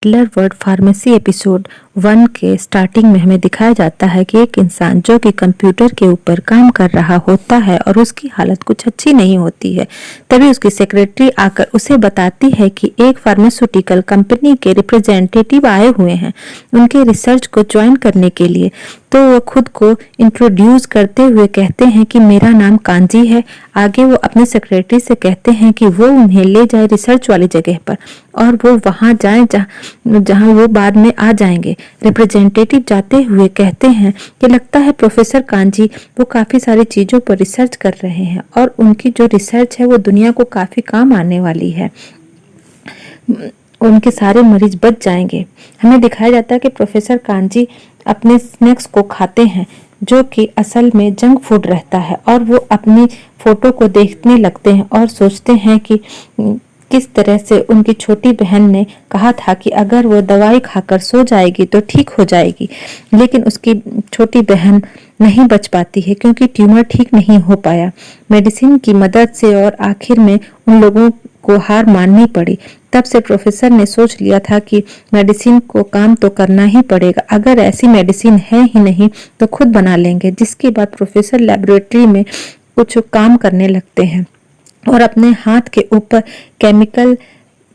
Bachelor word pharmacy episode 1 के starting में हमें दिखाया जाता है कि एक इंसान जो कि कंप्यूटर के ऊपर काम कर रहा होता है और उसकी हालत कुछ अच्छी नहीं होती है। तभी उसकी सेक्रेटरी आकर उसे बताती है कि एक फार्मास्यूटिकल कंपनी के रिप्रेजेंटेटिव आए हुए हैं उनके रिसर्च को ज्वाइन करने के लिए। तो वो खुद को इंट्रोड्यूस करते हुए कहते हैं कि मेरा नाम कांजी है। आगे वो अपने सेक्रेटरी से कहते हैं कि वो उन्हें ले जाए रिसर्च वाली जगह पर और वो वहां जाएं जहां वो बाद में आ जाएंगे। रिप्रेजेंटेटिव जाते हुए कहते हैं कि लगता है प्रोफेसर कांजी वो काफी सारी चीजों पर रिसर्च कर रहे हैं और उनकी जो रिसर्च है वो दुनिया को काफी काम आने वाली है, उनके सारे मरीज बच जाएंगे। हमें दिखाया जाता है कि प्रोफेसर कांजी अपने स्नैक्स को खाते हैं जो कि असल में जंक फूड रहता है और वो अपनी फोटो को देखने लगते हैं और सोचते हैं कि किस तरह से उनकी छोटी बहन ने कहा था कि अगर वो दवाई खाकर सो जाएगी तो ठीक हो जाएगी, लेकिन उसकी छोटी बहन नहीं बच पाती है क्योंकि ट्यूमर ठीक नहीं हो पाया मेडिसिन की मदद से और आखिर में उन लोगों को हार माननी पड़ी। तब से प्रोफेसर ने सोच लिया था कि मेडिसिन को काम तो करना ही पड़ेगा, अगर ऐसी मेडिसिन है ही नहीं तो खुद बना लेंगे। जिसके बाद प्रोफेसर लेबोरेटरी में कुछ काम करने लगते हैं और अपने हाथ के ऊपर केमिकल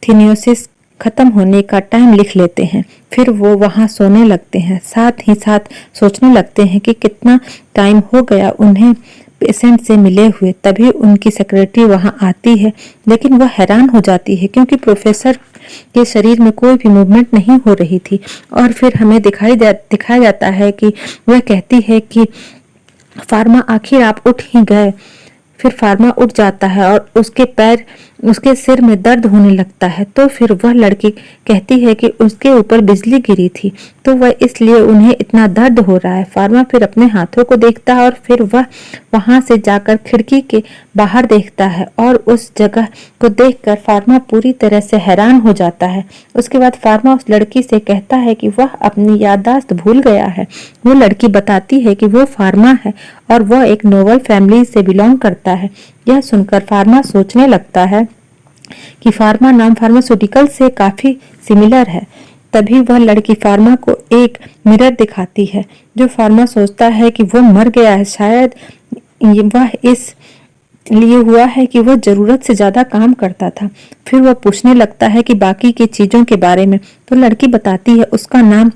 थिनियोसिस खत्म होने का टाइम लिख लेते हैं। फिर वो वहां सोने लगते हैं, साथ ही साथ सोचने लगते हैं कि कितना टाइम हो गया उन्हें पेशेंट से मिले हुए। तभी उनकी सेक्रेटरी वहां आती है, लेकिन वह हैरान हो जाती है क्योंकि प्रोफेसर के शरीर में कोई भी मूवमेंट नहीं हो रही थी। और फिर हमें दिखाया जाता है कि वह कहती है कि फार्मा आखिर आप उठ ही गए। फिर फार्मा उठ जाता है और उसके सिर में दर्द होने लगता है। तो फिर वह लड़की कहती है कि उसके ऊपर बिजली गिरी थी तो वह इसलिए उन्हें इतना दर्द हो रहा है। फार्मा फिर अपने हाथों को देखता है और फिर वह वहां से जाकर खिड़की के बाहर देखता है और उस जगह को देखकर फार्मा पूरी तरह से हैरान हो जाता है। उसके बाद फार्मा उस लड़की से कहता है कि वह अपनी याददाश्त भूल गया है। वो लड़की बताती है कि वो फार्मा है और वह एक नोबल फैमिली से बिलोंग करता है। यह सुनकर फार्मा सोचने लगता है कि फार्मा नाम फार्मास्यूटिकल से काफी सिमिलर है। तभी वह लड़की फार्मा को एक मिरर दिखाती है जो फार्मा सोचता है कि वो मर गया है। शायद वह इस लिए हुआ है कि वह जरूरत से ज्यादा काम करता था। फिर वह पूछने लगता है कि बाकी की चीजों के बारे में। तो लड़की बताती है उसका नाम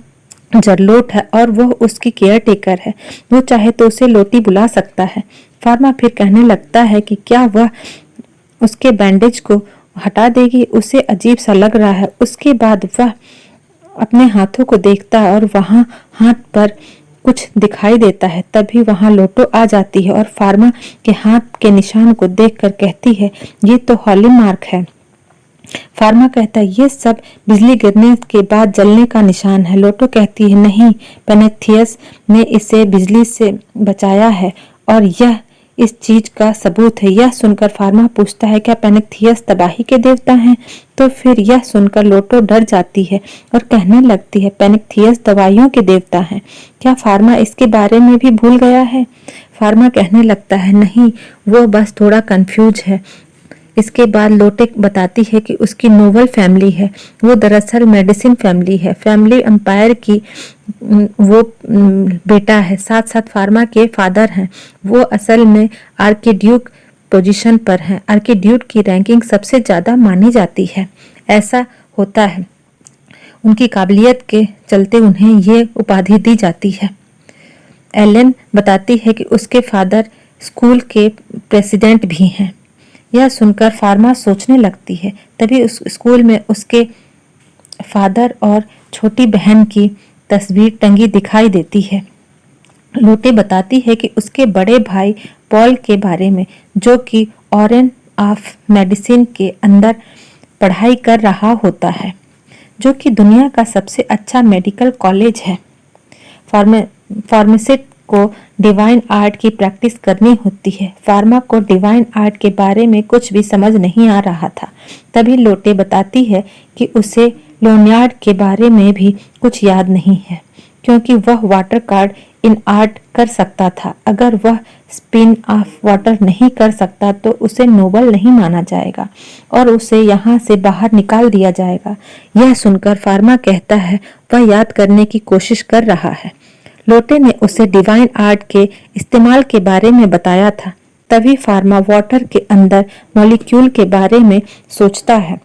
जरलोट है और वह उसकी केयर टेकर है। वो चाहे तो उसे लोटी बुला सकता है। फार्मा फिर कहने लगता है कि क्या वह उसके बैंडेज को हटा देगी, उसे अजीब सा लग रहा है। उसके बाद वह अपने हाथों को देखता है और वहां हाथ पर कुछ दिखाई देता है। तभी वहां लोटो आ जाती है और फार्मा के हाथ के निशान को देखकर कहती है ये तो हॉली मार्क है। फार्मा कहता है ये सब बिजली गिरने के बाद जलने का निशान है। लोटो कहती है नहीं, पेनेथियस ने इसे बिजली से बचाया है और यह इस चीज का सबूत है। यह सुनकर फार्मा पूछता है क्या पेनेथियस तबाही के देवता हैं? तो फिर यह सुनकर लोटो डर जाती है और कहने लगती है पेनेथियस दवाइयों के देवता हैं। क्या फार्मा इसके बारे में भी भूल गया है? फार्मा कहने लगता है नहीं, वो बस थोड़ा कंफ्यूज है। इसके बाद लोटे बताती है कि उसकी नोबल फैमिली है, वो दरअसल मेडिसिन फैमिली है। फैमिली एम्पायर की वो बेटा है, साथ साथ फार्मा के फादर हैं। वो असल में आर्किड्यूक पोजीशन पर हैं। आर्किड्यूक की रैंकिंग सबसे ज्यादा मानी जाती है। ऐसा होता है, उनकी काबिलियत के चलते उन्हें ये उपाधि दी जाती है। एलन बताती है कि उसके फादर स्कूल के प्रेसिडेंट भी हैं। यह सुनकर फार्मा सोचने लगती है। तभी उस स्कूल में उसके फादर और छोटी बहन की तस्वीर टंगी दिखाई देती है। लोटे बताती है कि उसके बड़े भाई पॉल के बारे में जो कि ऑरेंज ऑफ मेडिसिन के अंदर पढ़ाई कर रहा होता है, जो कि दुनिया का सबसे अच्छा मेडिकल कॉलेज है। फार्मासिस्ट को डिवाइन आर्ट की प्रैक्टिस करनी होती है। फार्मा को डिवाइन आर्ट के बारे में कुछ भी समझ नहीं आ रहा था। तभी लोटे बताती है कि उसे लोनियार्ड के बारे में भी कुछ याद नहीं है। क्योंकि वह वाटर कार्ड इन आर्ट कर सकता था। अगर वह स्पिन ऑफ वाटर नहीं कर सकता तो उसे नोबल नहीं माना जाएगा और उसे यहाँ से बाहर निकाल दिया जाएगा। यह सुनकर फार्मा कहता है वह याद करने की कोशिश कर रहा है। लोटे ने उसे डिवाइन आर्ट के इस्तेमाल के बारे में बताया था। तभी फार्मा वाटर के अंदर मॉलिक्यूल के बारे में सोचता है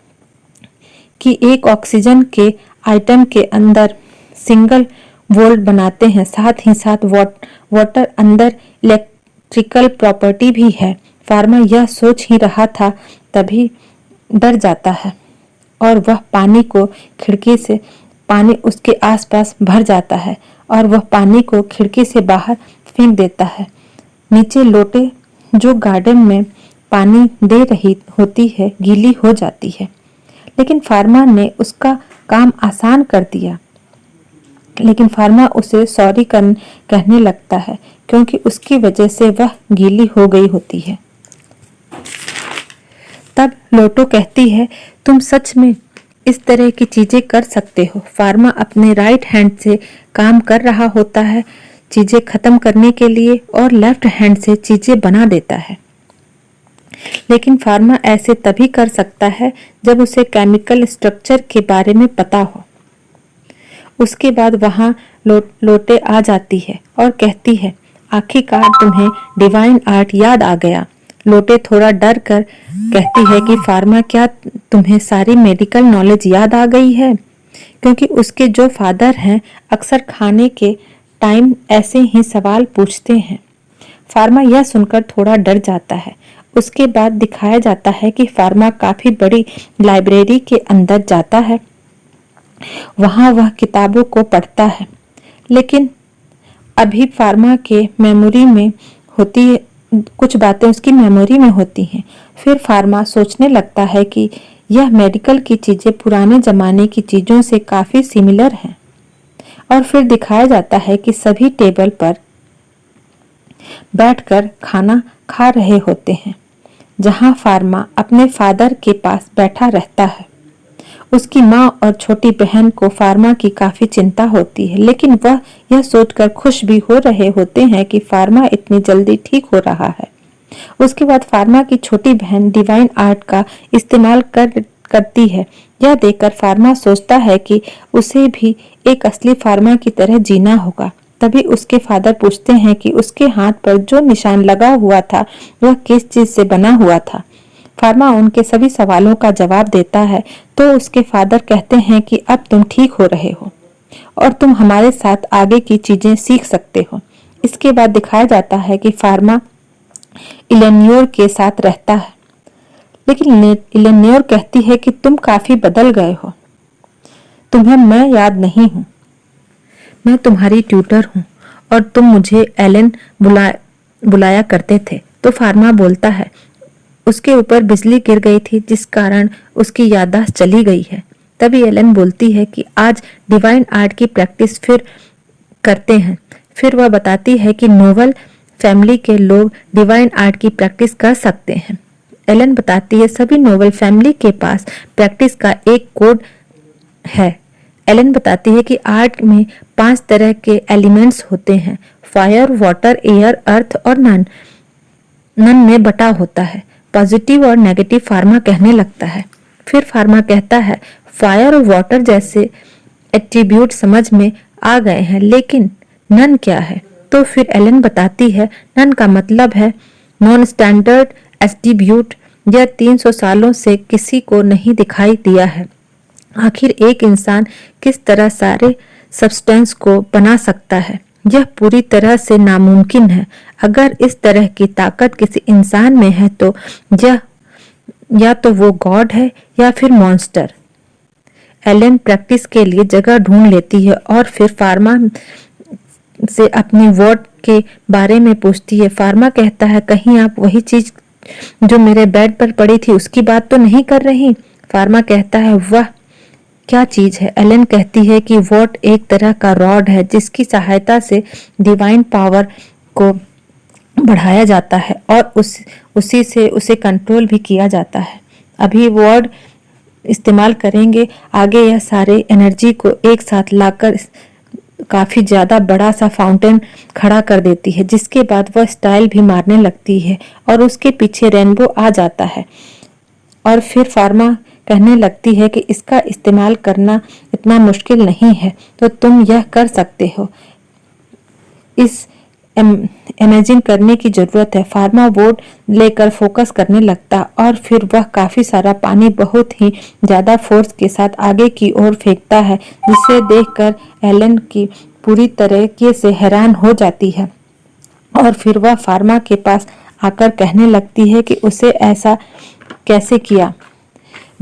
कि एक ऑक्सीजन के आइटम के अंदर सिंगल वोल्ट बनाते हैं, साथ ही साथ वाटर अंदर इलेक्ट्रिकल प्रॉपर्टी भी है। फार्मा यह सोच ही रहा था तभी डर जाता है और वह पानी उसके आसपास भर जाता है और वह पानी को खिड़की से बाहर फेंक देता है। नीचे लोटे जो गार्डन में पानी दे रही होती है गीली हो जाती है, लेकिन फार्मा ने उसका काम आसान कर दिया। लेकिन फार्मा उसे सॉरी कहने लगता है क्योंकि उसकी वजह से वह गीली हो गई होती है। तब लोटो कहती है तुम सच में इस तरह की चीजें कर सकते हो। फार्मा अपने राइट हैंड से काम कर रहा होता है चीजें खत्म करने के लिए और लेफ्ट हैंड से चीजें बना देता है। लेकिन फार्मा ऐसे तभी कर सकता है जब उसे केमिकल स्ट्रक्चर के बारे में पता हो। उसके बाद वहां लोटे आ जाती है और कहती है आखिरकार तुम्हें डिवाइन आर्ट याद आ गया। लोटे थोड़ा डर कर कहती है कि फार्मा क्या तुम्हें सारी मेडिकल नॉलेज याद आ गई है, क्योंकि उसके जो फादर हैं अक्सर खाने के टाइम ऐसे ही सवाल पूछते हैं। फार्मा यह सुनकर थोड़ा डर जाता है। उसके बाद दिखाया जाता है कि फार्मा काफी बड़ी लाइब्रेरी के अंदर जाता है। वहां वह किताबों को पढ़ता है, लेकिन अभी फार्मा के मेमोरी में होती है, कुछ बातें उसकी मेमोरी में होती हैं। फिर फार्मा सोचने लगता है कि यह मेडिकल की चीजें पुराने जमाने की चीजों से काफी सिमिलर हैं। और फिर दिखाया जाता है कि सभी टेबल पर बैठकर खाना खा रहे होते हैं, जहां फार्मा अपने फादर के पास बैठा रहता है। उसकी माँ और छोटी बहन को फार्मा की काफी चिंता होती है, लेकिन वह यह सोचकर खुश भी हो रहे होते हैं कि फार्मा इतनी जल्दी ठीक हो रहा है। उसके बाद फार्मा की छोटी बहन डिवाइन आर्ट का इस्तेमाल करती है। यह देखकर फार्मा सोचता है कि उसे भी एक असली फार्मा की तरह जीना होगा। तभी उसके फादर पूछते हैं कि उसके हाथ पर जो निशान लगा हुआ था वह किस चीज से बना हुआ था। फार्मा उनके सभी सवालों का जवाब देता है तो उसके फादर कहते हैं कि अब तुम ठीक हो रहे हो और तुम हमारे साथ आगे की चीजें सीख सकते हो। इसके बाद दिखाया जाता है कि फार्मा इलेनियोर के साथ रहता है, लेकिन इलेनियोर कहती है कि तुम काफी बदल गए हो, तुम्हें मैं याद नहीं हूँ, मैं तुम्हारी ट्यूटर हूँ और तुम मुझे एलन बुलाया करते थे। तो फार्मा बोलता है उसके ऊपर बिजली गिर गई थी जिस कारण उसकी याददाश्त चली गई है। तभी एलन बोलती है कि आज डिवाइन आर्ट की प्रैक्टिस फिर करते हैं। फिर वह बताती है कि नोबल फैमिली के लोग डिवाइन आर्ट की प्रैक्टिस कर सकते हैं। एलन बताती है सभी नोबल फैमिली के पास प्रैक्टिस का एक कोड है। एलन बताती है कि आर्ट में 5 तरह के एलिमेंट्स होते हैं, फायर, वाटर, एयर, अर्थ और नन में बटा होता है। पॉजिटिव और नेगेटिव फार्मा कहने लगता है। फिर फार्मा कहता है फायर और वाटर जैसे एट्रीब्यूट समझ में आ गए हैं, लेकिन नन क्या है? तो फिर एलन बताती है नन का मतलब है नॉन स्टैंडर्ड एट्रीब्यूट। यह 300 सालों से किसी को नहीं दिखाई दिया है। आखिर एक इंसान किस तरह सारे सब्सटेंस को बना सकता है? यह पूरी तरह से नामुमकिन है। अगर इस तरह की ताकत किसी इंसान में है तो यह या तो वो गॉड है या फिर मॉन्स्टर। एलन प्रैक्टिस के लिए जगह ढूंढ लेती है और फिर फार्मा से अपनी वॉर्ड के बारे में पूछती है। फार्मा कहता है कहीं आप वही चीज जो मेरे बेड पर पड़ी थी उसकी बात तो नहीं कर रही? फार्मा कहता है वह क्या चीज है? एलन कहती है कि वॉट एक तरह का रॉड है जिसकी सहायता से डिवाइन पावर को बढ़ाया जाता है और उसी से उसे कंट्रोल भी किया जाता है। अभी वर्ड इस्तेमाल करेंगे, आगे यह सारे एनर्जी को एक साथ लाकर काफी ज्यादा बड़ा सा फाउंटेन खड़ा कर देती है, जिसके बाद वह स्टाइल भी मारने लगती है और उसके पीछे रेनबो आ जाता है। और फिर फार्मा कहने लगती है कि इसका इस्तेमाल करना इतना मुश्किल नहीं है, तो तुम यह कर सकते हो। इस इमेजिन करने की जरूरत है। फार्मा बोर्ड लेकर फोकस करने लगता और फिर वह काफी सारा पानी बहुत ही ज्यादा फोर्स के साथ आगे की ओर फेंकता है, जिसे देखकर एलन की पूरी तरीके से हैरान हो जाती है। और फिर वह फार्मा के पास आकर कहने लगती है कि उसे ऐसा कैसे किया।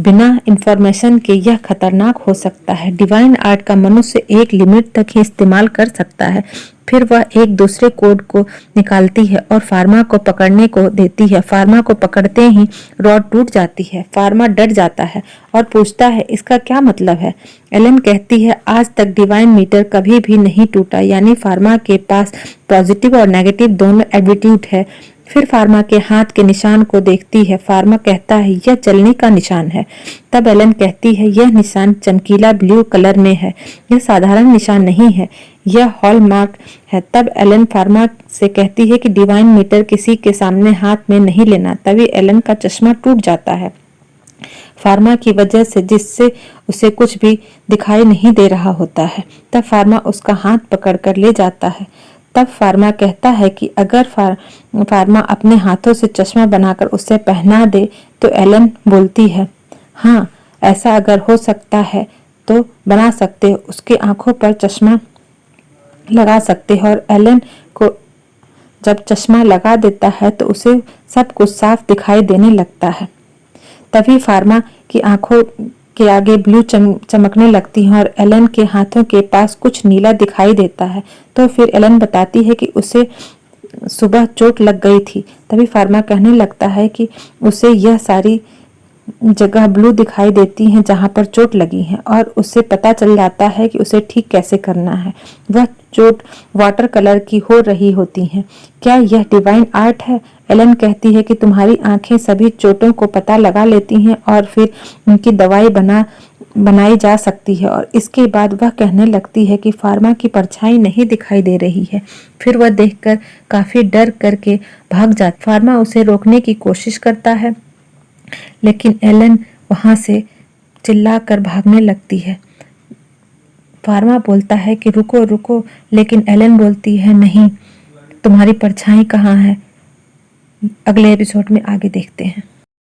बिना इंफॉर्मेशन के यह खतरनाक हो सकता है। डिवाइन आर्ट का मनुष्य एक लिमिट तक ही इस्तेमाल कर सकता है। फिर वह एक दूसरे कोड को निकालती है और फार्मा को पकड़ने को देती है। फार्मा को पकड़ते ही रॉड टूट जाती है। फार्मा डर जाता है और पूछता है, इसका क्या मतलब है? एलन कहती है, आज तक डिवाइन मीटर कभी भी नहीं टूटा, यानी फार्मा के पास पॉजिटिव और नेगेटिव दोनों एटीट्यूड है। फिर फार्मा के हाथ के निशान को देखती है। फार्मा कहता है, यह चलने का निशान है। तब एलन कहती है, यह निशान चमकीला ब्लू कलर में है, यह साधारण निशान नहीं है, यह हॉलमार्क है। तब एलन फार्मा से कहती है कि डिवाइन मीटर किसी के सामने हाथ में नहीं लेना। तभी एलन का चश्मा टूट जाता है, फार्मा की वजह से, जिससे उसे कुछ भी दिखाई नहीं दे रहा होता है। तब फार्मा उसका हाथ पकड़कर ले जाता है। तब फार्मा कहता है कि अगर फार्मा अपने हाथों से चश्मा बनाकर उसे पहना दे तो एलन बोलती है, हाँ, ऐसा अगर हो सकता है तो बना सकते हो। उसके आंखों पर चश्मा लगा सकते हैं और एलन को जब चश्मा लगा देता है तो उसे सब कुछ साफ दिखाई देने लगता है। तभी फार्मा की आंखों के आगे ब्लू चमकने लगती है और एलन के हाथों के पास कुछ नीला दिखाई देता है। तो फिर एलन बताती है कि उसे सुबह चोट लग गई थी। तभी फार्मा कहने लगता है कि उसे यह सारी जगह ब्लू दिखाई देती हैं जहां पर चोट लगी है और उसे पता चल जाता है कि उसे ठीक कैसे करना है। वह चोट वाटर कलर की हो रही होती हैं। क्या यह डिवाइन आर्ट है? एलन कहती है कि तुम्हारी आंखें सभी चोटों को पता लगा लेती हैं और फिर उनकी दवाई बनाई जा सकती है। और इसके बाद वह कहने लगती है कि फार्मा की परछाई नहीं दिखाई दे रही है। फिर वह देखकर काफी डर करके भाग जाता। फार्मा उसे रोकने की कोशिश करता है, लेकिन एलन वहां से चिल्लाकर भागने लगती है। फार्मा बोलता है कि रुको रुको, लेकिन एलन बोलती है, नहीं, तुम्हारी परछाई कहाँ है? अगले एपिसोड में आगे देखते हैं।